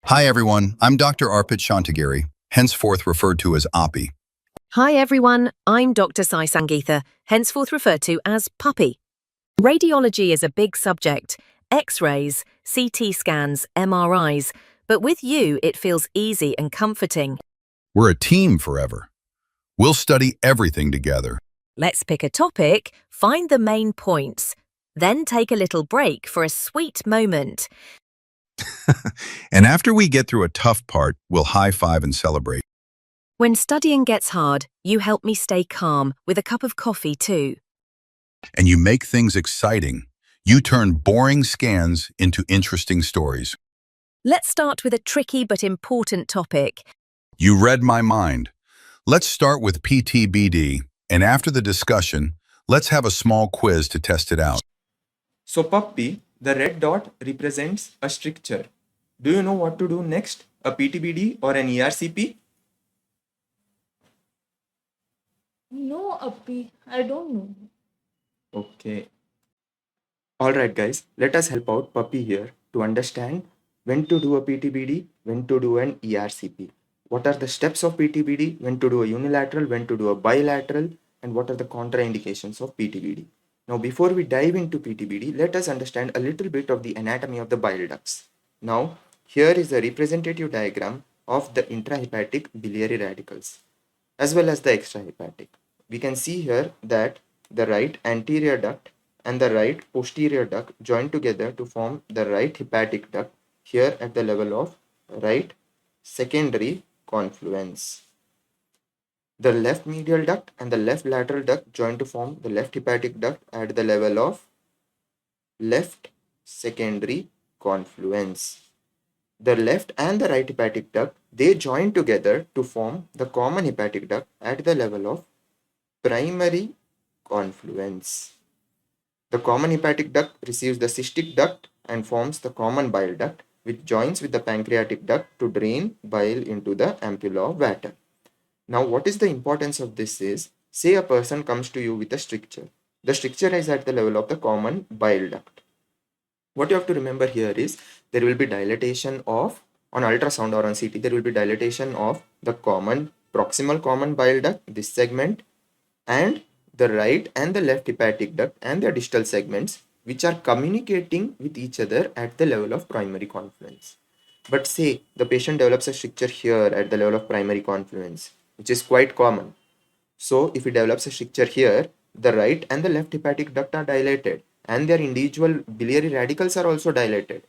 Hi everyone, I'm Dr. Arpit Shantagiri, henceforth referred to as Api. Hi everyone, I'm Dr. Sai Sangeetha, henceforth referred to as Puppy. Radiology is a big subject, X-rays, CT scans, MRIs, but with you it feels easy and comforting. We're a team forever. We'll study everything together. Let's pick a topic, find the main points, then take a little break for a sweet moment. And after we get through a tough part, we'll high-five and celebrate. When studying gets hard, you help me stay calm with a cup of coffee too. And you make things exciting. You turn boring scans into interesting stories. Let's start with a tricky but important topic. You read my mind. Let's start with PTBD, and after the discussion, let's have a small quiz to test it out. So puppy, the red dot represents a stricture. Do you know what to do next? A PTBD or an ERCP? No, Appy, I don't know. Okay. Alright guys, let us help out puppy here to understand when to do a PTBD, when to do an ERCP. What are the steps of PTBD, when to do a unilateral, when to do a bilateral, and what are the contraindications of PTBD. Now before we dive into PTBD, let us understand a little bit of the anatomy of the bile ducts. Now here is a representative diagram of the intrahepatic biliary radicals as well as the extrahepatic. We can see here that the right anterior duct and the right posterior duct join together to form the right hepatic duct here at the level of right secondary confluence. The left medial duct and the left lateral duct join to form the left hepatic duct at the level of left secondary confluence. The left and the right hepatic duct, they join together to form the common hepatic duct at the level of primary confluence. The common hepatic duct receives the cystic duct and forms the common bile duct, which joins with the pancreatic duct to drain bile into the ampulla of Vater. Now, what is the importance of this is, say a person comes to you with a stricture. The stricture is at the level of the common bile duct. What you have to remember here is, there will be dilatation of, on ultrasound or on CT, there will be dilatation of the common proximal common bile duct, this segment, and the right and the left hepatic duct and their distal segments, which are communicating with each other at the level of primary confluence. But say the patient develops a stricture here at the level of primary confluence, which is quite common. So if he develops a stricture here, the right and the left hepatic duct are dilated and their individual biliary radicals are also dilated.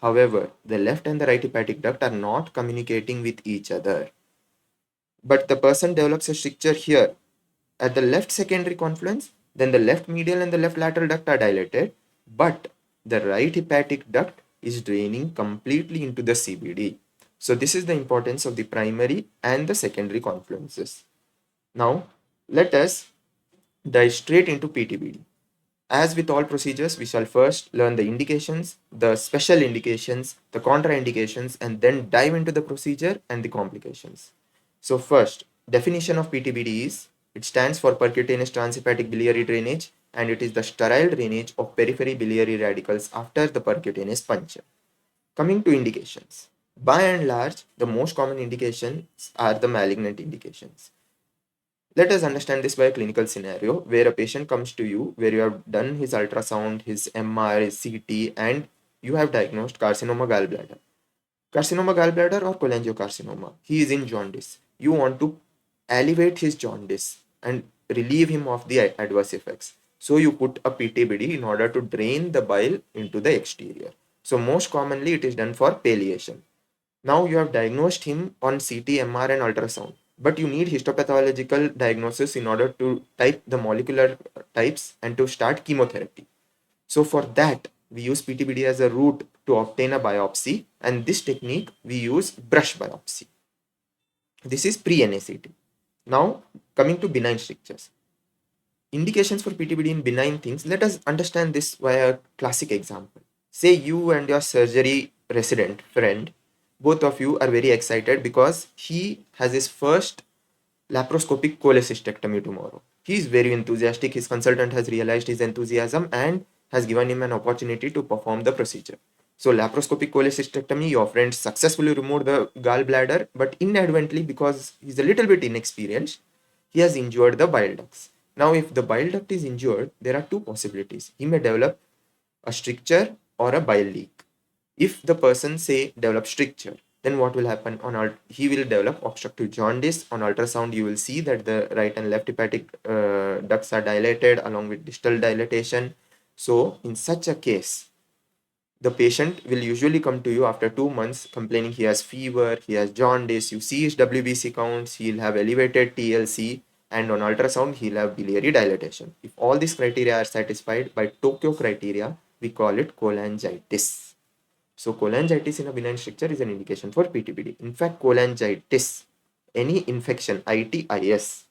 However, the left and the right hepatic duct are not communicating with each other. But the person develops a stricture here at the left secondary confluence, then the left medial and the left lateral duct are dilated, but the right hepatic duct is draining completely into the CBD. So this is the importance of the primary and the secondary confluences. Now, let us dive straight into PTBD. As with all procedures, we shall first learn the indications, the special indications, the contraindications, and then dive into the procedure and the complications. So first, definition of PTBD is, it stands for percutaneous transhepatic biliary drainage, and it is the sterile drainage of periphery biliary radicals after the percutaneous puncture. Coming to indications. By and large, the most common indications are the malignant indications. Let us understand this by a clinical scenario where a patient comes to you, where you have done his ultrasound, his MR, his CT, and you have diagnosed carcinoma gallbladder. Carcinoma gallbladder or cholangiocarcinoma. He is in jaundice. You want to alleviate his jaundice and relieve him of the adverse effects. So you put a PTBD in order to drain the bile into the exterior. So most commonly it is done for palliation. Now you have diagnosed him on CT, MR and ultrasound, but you need histopathological diagnosis in order to type the molecular types and to start chemotherapy. So for that, we use PTBD as a route to obtain a biopsy, and this technique we use brush biopsy. This is pre-NACT. Now coming to benign strictures. Indications for PTBD in benign things, let us understand this via a classic example. Say you and your surgery resident friend, both of you are very excited because he has his first laparoscopic cholecystectomy tomorrow. He is very enthusiastic. His consultant has realized his enthusiasm and has given him an opportunity to perform the procedure. So laparoscopic cholecystectomy, your friend successfully removed the gallbladder, but inadvertently, because he's a little bit inexperienced, he has injured the bile ducts. Now, if the bile duct is injured, there are two possibilities. He may develop a stricture or a bile leak. If the person say develop stricture, then what will happen? He will develop obstructive jaundice. On ultrasound, you will see that the right and left hepatic ducts are dilated along with distal dilatation. So in such a case, the patient will usually come to you after 2 months complaining he has fever, he has jaundice, you see his WBC counts, he'll have elevated TLC, and on ultrasound, he'll have biliary dilatation. If all these criteria are satisfied by Tokyo criteria, we call it cholangitis. So cholangitis in a benign stricture is an indication for PTBD. In fact, cholangitis, any infection, ITIS,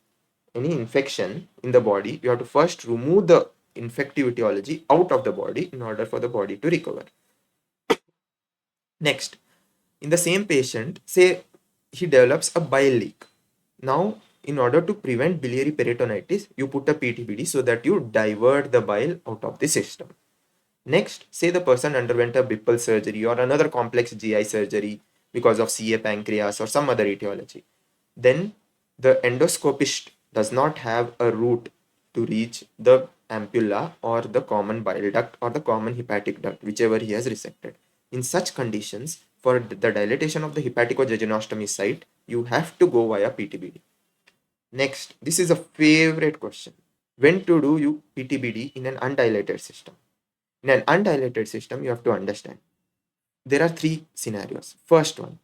any infection in the body, you have to first remove the infective etiology out of the body in order for the body to recover. Next, in the same patient, say he develops a bile leak. Now, in order to prevent biliary peritonitis, you put a PTBD so that you divert the bile out of the system. Next, say the person underwent a Bippel surgery or another complex GI surgery because of CA pancreas or some other etiology. Then the endoscopist does not have a route to reach the ampulla or the common bile duct or the common hepatic duct, whichever he has resected. In such conditions, for the dilatation of the hepatico-jejunostomy site, you have to go via PTBD. Next, this is a favorite question. When to do you PTBD in an undilated system? In an undilated system, you have to understand there are three scenarios. First one,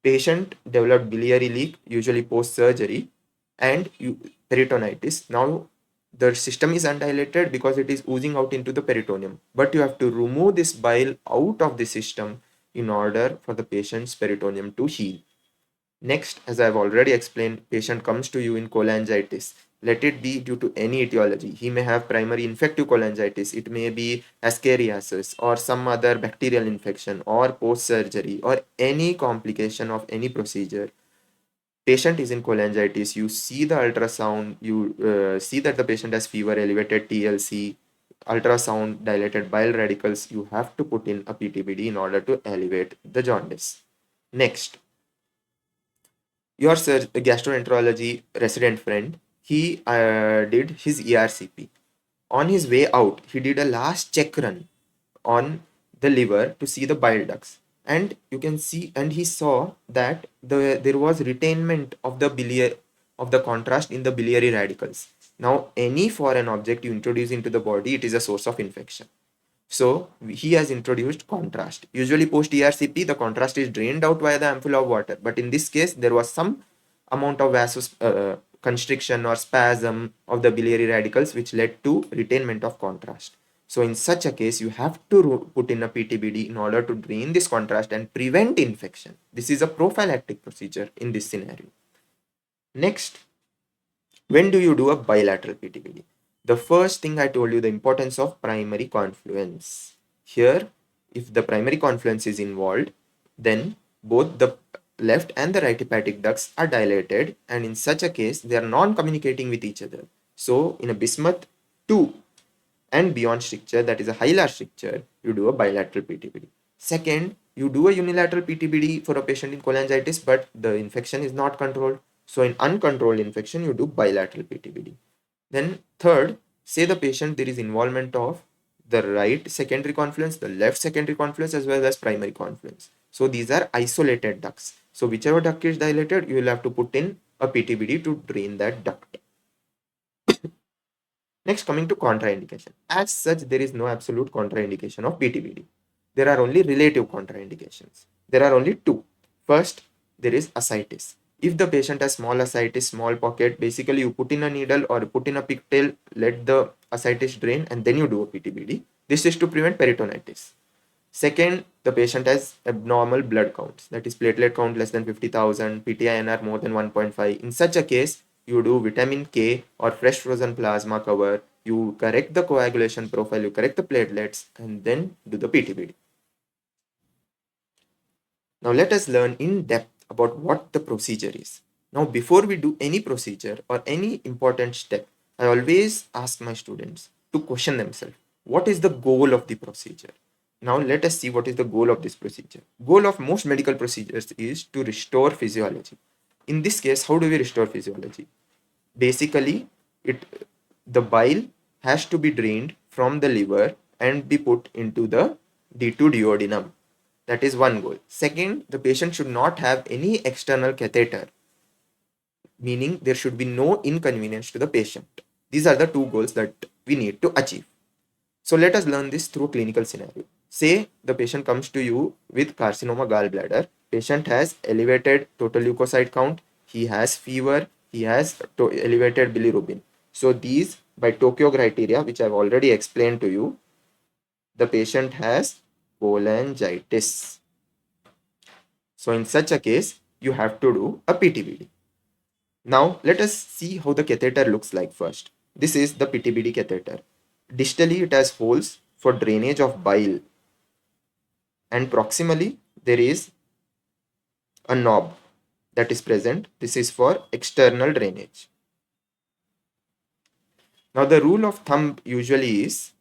patient developed biliary leak, usually post surgery, and peritonitis. Now the system is undilated because it is oozing out into the peritoneum, but you have to remove this bile out of the system in order for the patient's peritoneum to heal. Next, as I've already explained, patient comes to you in cholangitis. Let it be due to any etiology. He may have primary infective cholangitis. It may be ascariasis or some other bacterial infection or post-surgery or any complication of any procedure. Patient is in cholangitis. You see the ultrasound. You see that the patient has fever, elevated TLC, ultrasound, dilated bile radicals. You have to put in a PTBD in order to elevate the jaundice. Next, your gastroenterology resident friend, he did his ERCP. On his way out, he did a last check run on the liver to see the bile ducts. And you can see, and he saw that there was retainment of the contrast in the biliary radicals. Now, any foreign object you introduce into the body, it is a source of infection. So he has introduced contrast. Usually post ERCP, the contrast is drained out via the ampulla of water. But in this case, there was some amount of constriction or spasm of the biliary radicals, which led to retainment of contrast. So in such a case, you have to put in a PTBD in order to drain this contrast and prevent infection. This is a prophylactic procedure in this scenario. Next, when do you do a bilateral PTBD? The first thing I told you, the importance of primary confluence. Here, if the primary confluence is involved, then both the left and the right hepatic ducts are dilated, and in such a case, they are non-communicating with each other. So, in a bismuth 2 and beyond stricture, that is a hilar stricture, you do a bilateral PTBD. Second, you do a unilateral PTBD for a patient in cholangitis, but the infection is not controlled. So in uncontrolled infection, you do bilateral PTBD. Then third, say the patient there is involvement of the right secondary confluence, the left secondary confluence, as well as primary confluence. So these are isolated ducts. So whichever duct is dilated, you will have to put in a PTBD to drain that duct. Next, coming to contraindication. As such, there is no absolute contraindication of PTBD. There are only relative contraindications. There are only two. First, there is ascites. If the patient has small ascites, small pocket, basically you put in a needle or put in a pigtail, let the ascites drain, and then you do a PTBD. This is to prevent peritonitis. Second, the patient has abnormal blood counts, that is platelet count less than 50,000, PTINR more than 1.5. In such a case, you do vitamin K or fresh frozen plasma cover, you correct the coagulation profile, you correct the platelets, and then do the PTBD. Now let us learn in depth about what the procedure is. Now before we do any procedure or any important step, I always ask my students to question themselves, what is the goal of the procedure? Now let us see what is the goal of this procedure. Goal of most medical procedures is to restore physiology. In this case, how do we restore physiology? Basically, the bile has to be drained from the liver and be put into the D2 duodenum. That is one goal. Second, the patient should not have any external catheter, meaning there should be no inconvenience to the patient. These are the two goals that we need to achieve. So let us learn this through a clinical scenario. Say the patient comes to you with carcinoma gallbladder. Patient has elevated total leukocyte count. He has fever. He has elevated bilirubin. So these, by Tokyo criteria, which I've already explained to you, the patient has cholangitis. So in such a case, you have to do a PTBD. Now let us see how the catheter looks like first. This is the PTBD catheter. Distally, it has holes for drainage of bile, and proximally there is a knob that is present. This is for external drainage. Now the rule of thumb usually is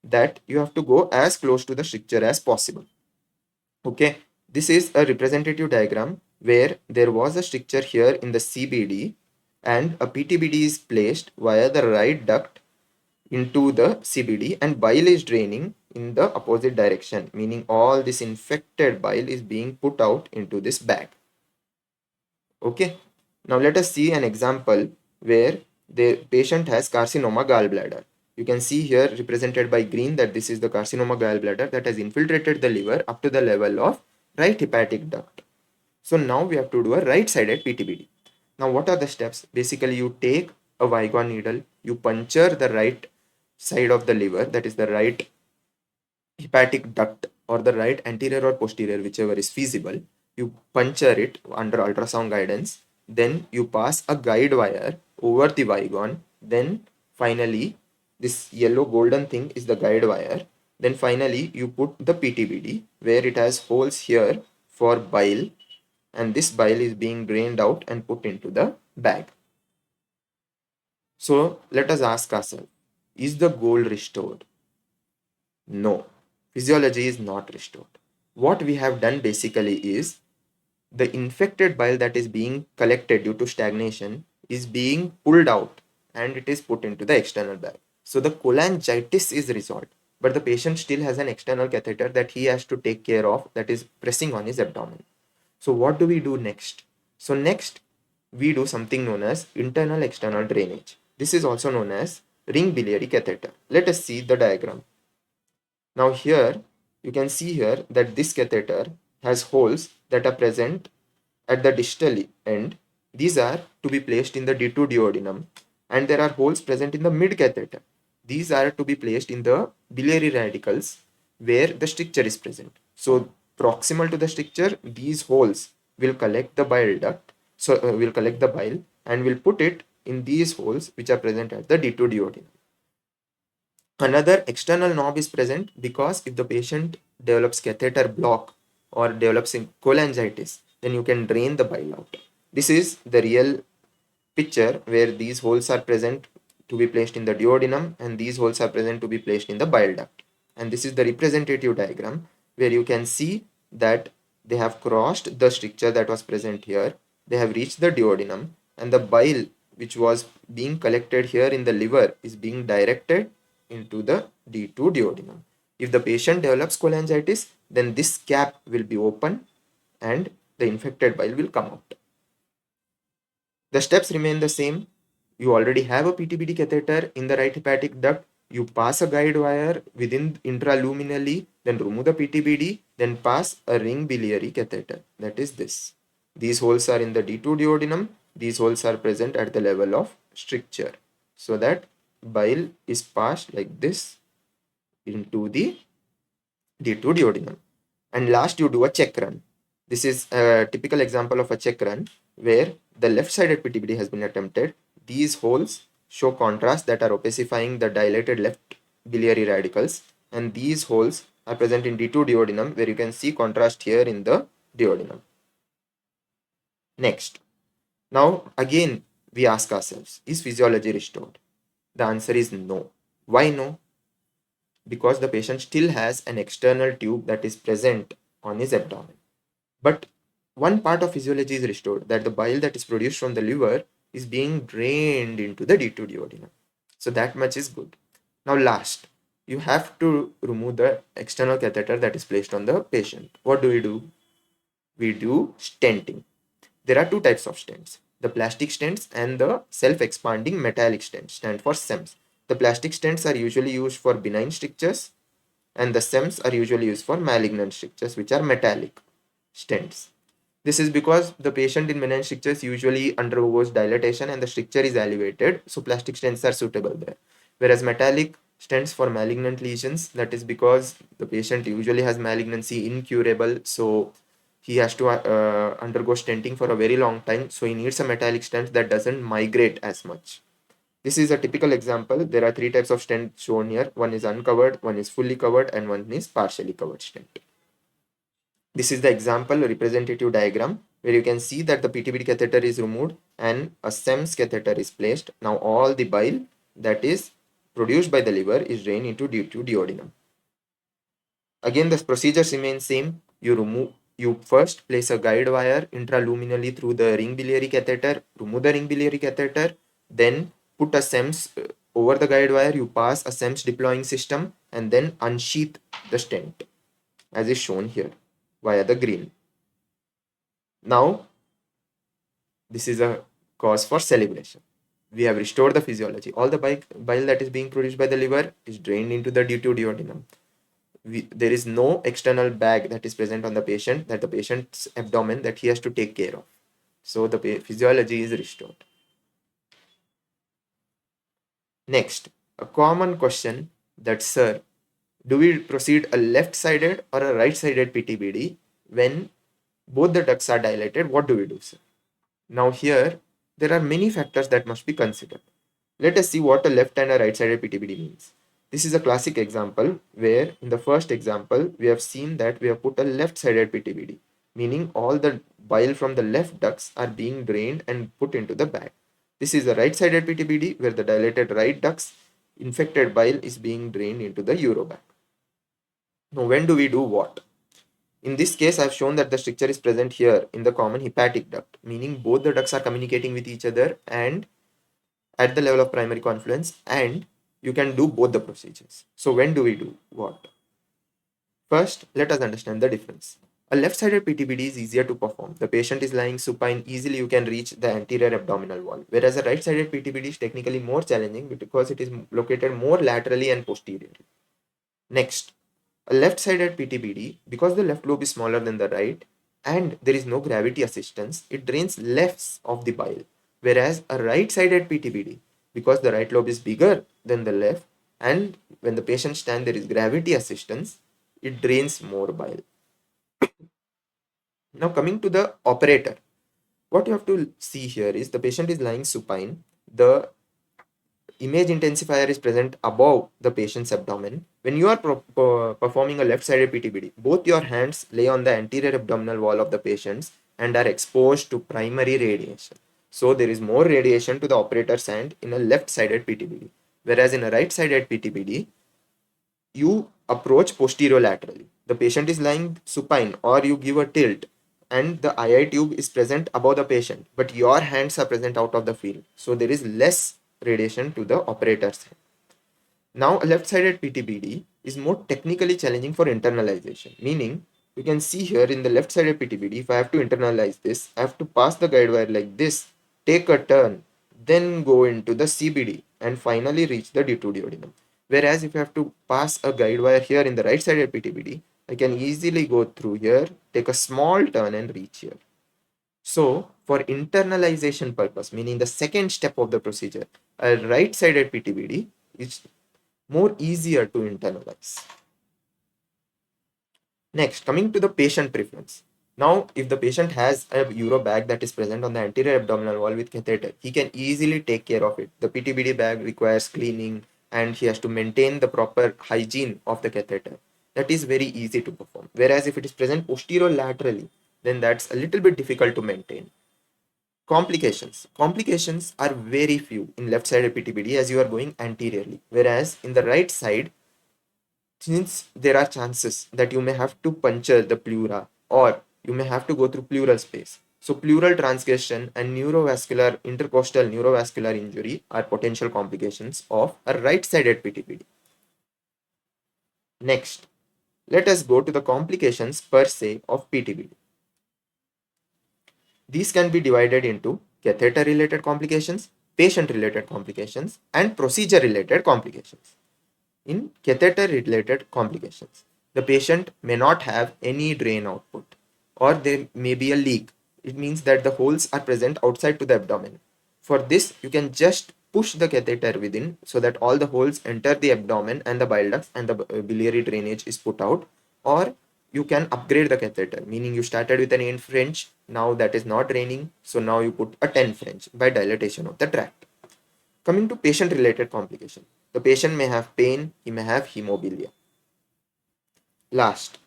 that you have to go as close to the stricture as possible. Okay, this is a representative diagram where there was a stricture here in the CBD and a PTBD is placed via the right duct into the CBD and bile is draining in the opposite direction, meaning all this infected bile is being put out into this bag. Okay, now let us see an example where the patient has carcinoma gallbladder. You can see here represented by green that this is the carcinoma gallbladder that has infiltrated the liver up to the level of right hepatic duct. So now we have to do a right-sided PTBD. Now what are the steps? Basically you take a Vigon needle, you puncture the right side of the liver, that is the right hepatic duct or the right anterior or posterior, whichever is feasible. You puncture it under ultrasound guidance, then you pass a guide wire over the Vigon, then finally this yellow golden thing is the guide wire. Then finally you put the PTBD where it has holes here for bile, and this bile is being drained out and put into the bag. So let us ask ourselves, is the goal restored? No, physiology is not restored. What we have done basically is the infected bile that is being collected due to stagnation is being pulled out and it is put into the external bag. So the cholangitis is resolved, but the patient still has an external catheter that he has to take care of, that is pressing on his abdomen. So what do we do next? So next we do something known as internal external drainage. This is also known as ring biliary catheter. Let us see the diagram. Now here you can see here that this catheter has holes that are present at the distal end. These are to be placed in the D2 duodenum, and there are holes present in the mid catheter. These are to be placed in the biliary radicals where the stricture is present. So proximal to the stricture, these holes will collect the bile duct, will collect the bile and will put it in these holes which are present at the D2 duodenum. Another external knob is present because if the patient develops catheter block or develops cholangitis, then you can drain the bile out. This is the real picture where these holes are present to be placed in the duodenum and these holes are present to be placed in the bile duct. And this is the representative diagram where you can see that they have crossed the stricture that was present here. They have reached the duodenum and the bile which was being collected here in the liver is being directed into the D2 duodenum. If the patient develops cholangitis, then this cap will be open and the infected bile will come out. The steps remain the same. You already have a PTBD catheter in the right hepatic duct. You pass a guide wire within intraluminally, then remove the PTBD, then pass a ring biliary catheter. That is this. These holes are in the D2 duodenum. These holes are present at the level of stricture, so that bile is passed like this into the D2 duodenum. And last, you do a check run. This is a typical example of a check run where the left-sided PTBD has been attempted. These holes show contrast that are opacifying the dilated left biliary radicals, and these holes are present in D2 duodenum where you can see contrast here in the duodenum. Next, now again we ask ourselves, is physiology restored? The answer is no. Why no? because the patient still has an external tube that is present on his abdomen. But one part of physiology is restored, that the bile that is produced from the liver is being drained into the D2 duodenum. So that much is good. Now last, you have to remove the external catheter that is placed on the patient. What do? We do stenting. There are two types of stents, the plastic stents and the self-expanding metallic stents, stand for SEMS. The plastic stents are usually used for benign strictures and the SEMS are usually used for malignant strictures, which are metallic stents. This is because the patient in benign strictures usually undergoes dilatation and the stricture is elevated, so plastic stents are suitable there. Whereas metallic stents for malignant lesions, that is because the patient usually has malignancy incurable, so he has to undergo stenting for a very long time, so he needs a metallic stent that doesn't migrate as much. This is a typical example. There are three types of stent shown here. One is uncovered, one is fully covered, and one is partially covered stent. This is the example representative diagram where you can see that the PTBD catheter is removed and a SEMS catheter is placed. Now all the bile that is produced by the liver is drained into duodenum. Again, the procedures remain same. You first place a guide wire intraluminally through the ring biliary catheter, remove the ring biliary catheter, then put a SEMS over the guide wire, you pass a SEMS deploying system and then unsheath the stent as is shown here via the green. Now, this is a cause for celebration. We have restored the physiology. All the bile that is being produced by the liver is drained into the duodenum. There is no external bag that is present on the patient, that the patient's abdomen that he has to take care of. So the physiology is restored. Next, a common question that, sir, do we proceed a left-sided or a right-sided PTBD when both the ducts are dilated? What do we do, sir? Now here, there are many factors that must be considered. Let us see what a left and a right-sided PTBD means. This is a classic example where in the first example, we have seen that we have put a left-sided PTBD, meaning all the bile from the left ducts are being drained and put into the bag. This is a right-sided PTBD where the dilated right ducts, infected bile is being drained into the urobag. Now, when do we do what? In this case, I have shown that the stricture is present here in the common hepatic duct, meaning both the ducts are communicating with each other and at the level of primary confluence, and you can do both the procedures. So when do we do what? First, let us understand the difference. A left-sided PTBD is easier to perform. The patient is lying supine, easily you can reach the anterior abdominal wall. Whereas a right-sided PTBD is technically more challenging because it is located more laterally and posteriorly. Next, a left-sided PTBD, because the left lobe is smaller than the right and there is no gravity assistance, it drains less of the bile. Whereas a right-sided PTBD, because the right lobe is bigger than the left and when the patient stands there is gravity assistance, it drains more bile. Now coming to the operator, what you have to see here is the patient is lying supine, the image intensifier is present above the patient's abdomen. When you are performing a left-sided PTBD, both your hands lay on the anterior abdominal wall of the patients and are exposed to primary radiation. So there is more radiation to the operator's hand in a left-sided PTBD. Whereas in a right-sided PTBD, you approach posterolaterally. The patient is lying supine or you give a tilt and the II tube is present above the patient, but your hands are present out of the field. So there is less radiation to the operator's hand. Now a left-sided PTBD is more technically challenging for internalization, meaning you can see here in the left-sided PTBD, if I have to internalize this, I have to pass the guide wire like this, take a turn, then go into the CBD and finally reach the D2 duodenum. Whereas if I have to pass a guide wire here in the right-sided PTBD, I can easily go through here, take a small turn and reach here. So for internalization purpose, meaning the second step of the procedure, a right-sided PTBD is more easier to internalize. Next, coming to the patient preference. Now, if the patient has a Euro bag that is present on the anterior abdominal wall with catheter, he can easily take care of it. The PTBD bag requires cleaning and he has to maintain the proper hygiene of the catheter. That is very easy to perform. Whereas if it is present posterolaterally, then that's a little bit difficult to maintain. Complications. Complications are very few in left-sided PTBD as you are going anteriorly. Whereas in the right side, since there are chances that you may have to puncture the pleura or you may have to go through pleural space. So pleural transgression and neurovascular intercostal neurovascular injury are potential complications of a right-sided PTBD. Next, let us go to the complications per se of PTBD. These can be divided into catheter-related complications, patient-related complications, and procedure-related complications. In catheter-related complications, the patient may not have any drain output, or there may be a leak. It means that the holes are present outside to the abdomen. For this, you can just push the catheter within so that all the holes enter the abdomen and the bile ducts and the biliary drainage is put out, or you can upgrade the catheter, meaning you started with an 8 French, now that is not draining, so now you put a 10 French by dilatation of the tract. Coming to patient-related complication, the patient may have pain, he may have hemophilia. Last,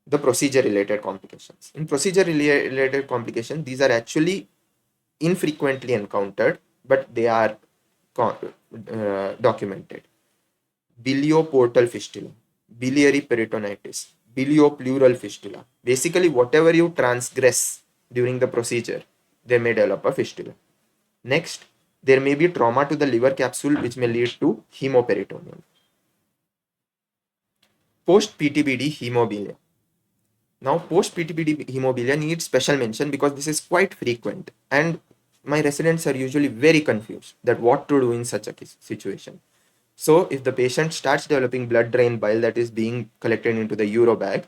the procedure-related complications. In procedure-related complications, these are actually infrequently encountered, but they are documented. Bilioportal fistula, biliary peritonitis, biliopleural fistula. Basically, whatever you transgress during the procedure, they may develop a fistula. Next, there may be trauma to the liver capsule which may lead to hemoperitoneum. Post-PTBD hemophilia. Now, post-PTBD hemophilia needs special mention because this is quite frequent and my residents are usually very confused that what to do in such a situation. So, if the patient starts developing blood drain bile that is being collected into the urobag,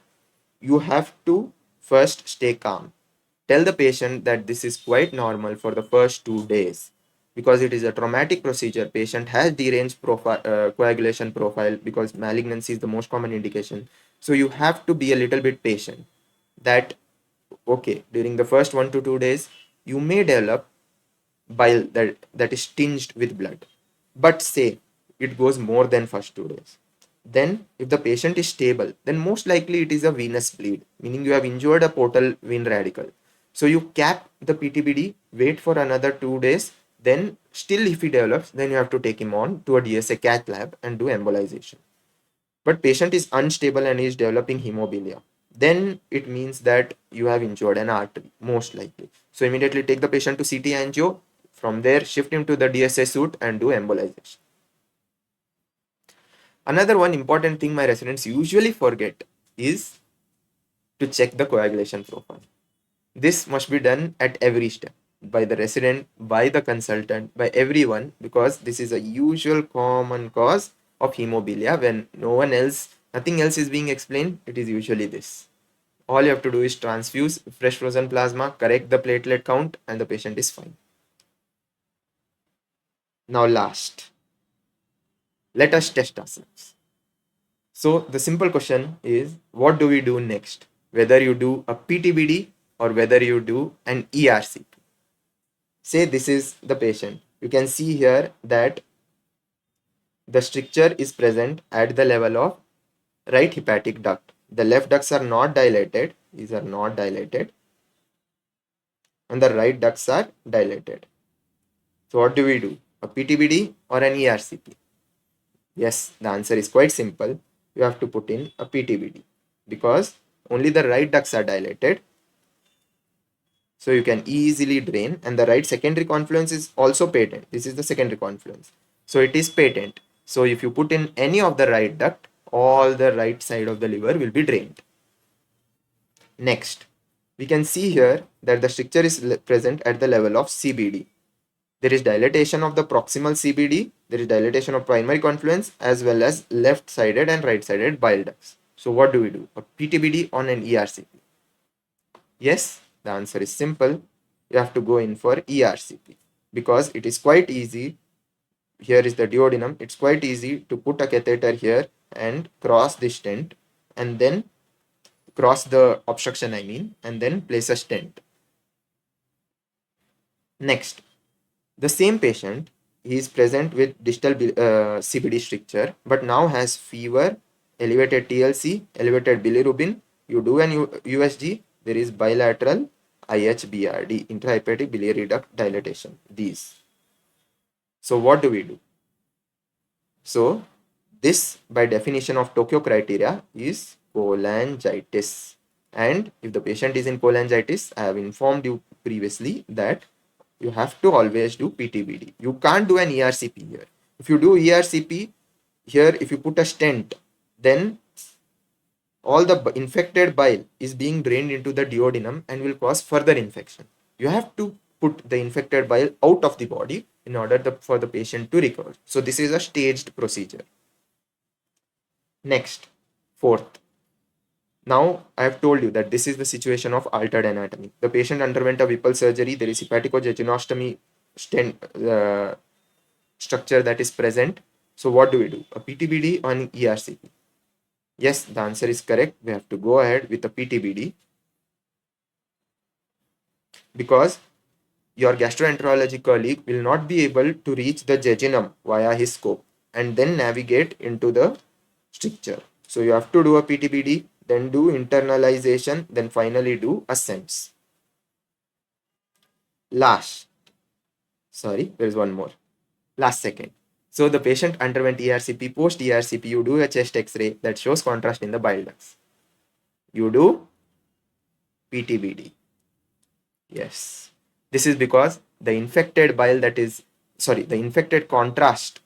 you have to first stay calm. Tell the patient that this is quite normal for the first 2 days because it is a traumatic procedure. Patient has deranged coagulation profile because malignancy is the most common indication. So you have to be a little bit patient that, okay, during the first 1 to 2 days, you may develop bile that is tinged with blood. But say it goes more than first 2 days. Then if the patient is stable, then most likely it is a venous bleed, meaning you have injured a portal vein radical. So you cap the PTBD, wait for another 2 days, then still if he develops, then you have to take him on to a DSA cath lab and do embolization. But patient is unstable and is developing hemophilia, then it means that you have injured an artery, most likely. So immediately take the patient to CT angio, from there shift him to the DSA suite and do embolization. Another one important thing my residents usually forget is to check the coagulation profile. This must be done at every step by the resident, by the consultant, by everyone, because this is a usual common cause of hemophilia when nothing else is being explained. It is usually this. All you have to do is transfuse fresh frozen plasma, correct the platelet count, and the patient is fine. Now last, let us test ourselves. So the simple question is, what do we do next? Whether you do a PTBD or whether you do an ERCP. Say this is the patient. You can see here that the stricture is present at the level of right hepatic duct. The left ducts are not dilated. These are not dilated. And the right ducts are dilated. So what do we do? A PTBD or an ERCP? Yes, the answer is quite simple. You have to put in a PTBD because only the right ducts are dilated. So you can easily drain, and the right secondary confluence is also patent. This is the secondary confluence. So it is patent. So if you put in any of the right duct, all the right side of the liver will be drained. Next, we can see here that the stricture is present at the level of CBD. There is dilatation of the proximal CBD, there is dilatation of primary confluence as well as left-sided and right-sided bile ducts. So what do we do? A PTBD on an ERCP? Yes, the answer is simple. You have to go in for ERCP because it is quite easy. Here is the duodenum. It's quite easy to put a catheter here and cross the stent and then cross the obstruction, and then place a stent. Next, the same patient, he is present with distal CBD stricture, but now has fever, elevated TLC, elevated bilirubin. You do an USG, there is bilateral IHBRD, intrahepatic biliary duct dilatation. These. So what do we do? So This, by definition of Tokyo criteria, is cholangitis. And if the patient is in cholangitis, I have informed you previously that you have to always do PTBD. You can't do an ERCP here. If you do ERCP here, if you put a stent, then all the infected bile is being drained into the duodenum and will cause further infection. You have to put the infected bile out of the body in order for the patient to recover. So this is a staged procedure. Next, fourth. Now I have told you that this is the situation of altered anatomy. The patient underwent a Whipple surgery. There is hepatico-jejunostomy stent structure that is present. So what do we do? A PTBD on ERCP? Yes, the answer is correct. We have to go ahead with a PTBD because your gastroenterology colleague will not be able to reach the jejunum via his scope and then navigate into the stricture. So you have to do a PTBD, then do internalization, then finally do AIIMS. There is one more. Last second. So the patient underwent ERCP. Post ERCP, you do a chest X-ray that shows contrast in the bile ducts. You do PTBD. Yes. This is because the infected bile there is contrast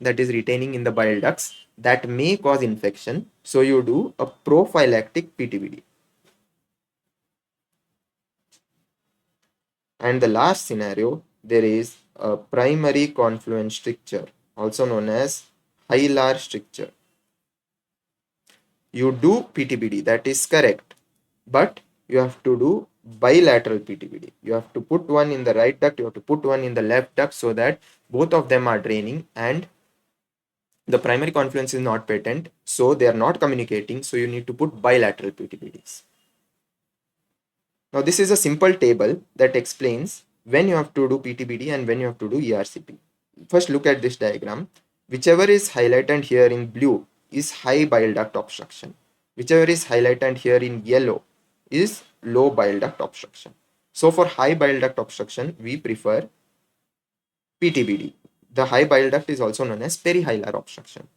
that is retaining in the bile ducts that may cause infection. So you do a prophylactic PTBD. And the last scenario, there is a primary confluence stricture, also known as hilar stricture. You do PTBD, that is correct, but you have to do bilateral PTBD. You have to put one in the right duct, you have to put one in the left duct so that both of them are draining and the primary confluence is not patent, so they are not communicating, so you need to put bilateral PTBDs. Now this is a simple table that explains when you have to do PTBD and when you have to do ERCP. First look at this diagram. Whichever is highlighted here in blue is high bile duct obstruction. Whichever is highlighted here in yellow is low bile duct obstruction. So for high bile duct obstruction, we prefer PTBD. The high bile duct is also known as perihilar obstruction.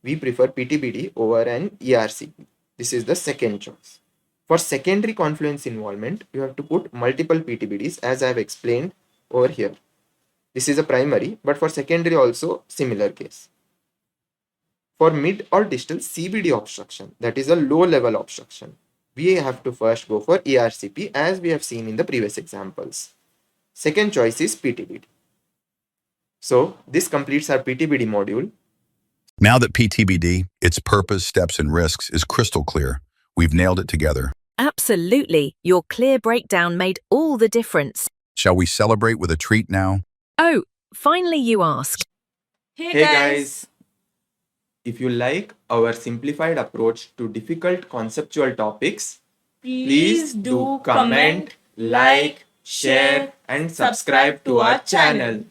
We prefer PTBD over an ERCP. This is the second choice. For secondary confluence involvement, you have to put multiple PTBDs as I have explained over here. This is a primary, but for secondary also similar case. For mid or distal CBD obstruction, that is a low level obstruction, we have to first go for ERCP as we have seen in the previous examples. Second choice is PTBD. So this completes our PTBD module. Now that PTBD, its purpose, steps, and risks is crystal clear, we've nailed it together. Absolutely. Your clear breakdown made all the difference. Shall we celebrate with a treat now? Oh, finally you asked. Hey guys! If you like our simplified approach to difficult conceptual topics, please do comment, like, share, and subscribe to our channel.